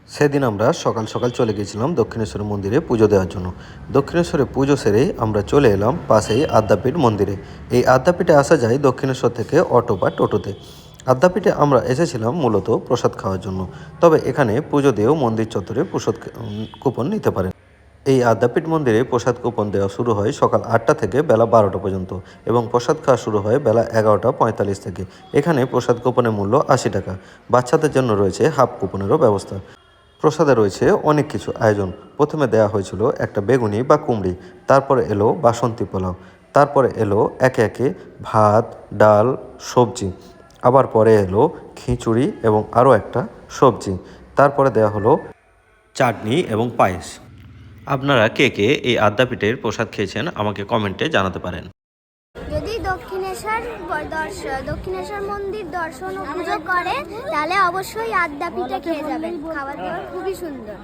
সেদিন আমরা সকাল সকাল চলে গেছিলাম দক্ষিণেশ্বর মন্দিরে পুজো দেওয়ার জন্য। দক্ষিণেশ্বরে পুজো সেরেই আমরা চলে এলাম পাশেই আদ্যাপীঠ মন্দিরে। এই আদ্যাপীঠে আসা যায় দক্ষিণেশ্বর থেকে অটো বা টোটোতে। আদ্যাপীঠে আমরা এসেছিলাম মূলত প্রসাদ খাওয়ার জন্য, তবে এখানে পুজো দিয়েও মন্দির চত্বরে প্রসাদ কুপন নিতে পারেন। এই আদ্যাপীঠ মন্দিরে প্রসাদ কুপন দেওয়া শুরু হয় সকাল 8টা থেকে বেলা 12টা পর্যন্ত এবং প্রসাদ খাওয়া শুরু হয় বেলা 11টা 45 থেকে। এখানে প্রসাদ কুপনের মূল্য 80 টাকা। বাচ্চাদের জন্য রয়েছে হাফ কুপনেরও ব্যবস্থা। প্রসাদে রয়েছে অনেক কিছু আয়োজন। প্রথমে দেয়া হয়েছিল একটা বেগুনি বা কুমড়ি, তারপরে এলো বাসন্তী পোলাও, তারপরে এলো একে একে ভাত, ডাল, সবজি, আবার পরে এলো খিচুড়ি এবং আরও একটা সবজি, তারপরে দেয়া হলো চাটনি এবং পায়েস। আপনারা কে কে এই আদ্যাপীঠের প্রসাদ খেয়েছেন আমাকে কমেন্টে জানাতে পারেন। যদি দক্ষিণেশ্বর মন্দির দর্শন ও পুজো করে তাহলে অবশ্যই আদ্যাপীঠে খেয়ে যাবেন। খাবার দাবার খুবই সুন্দর।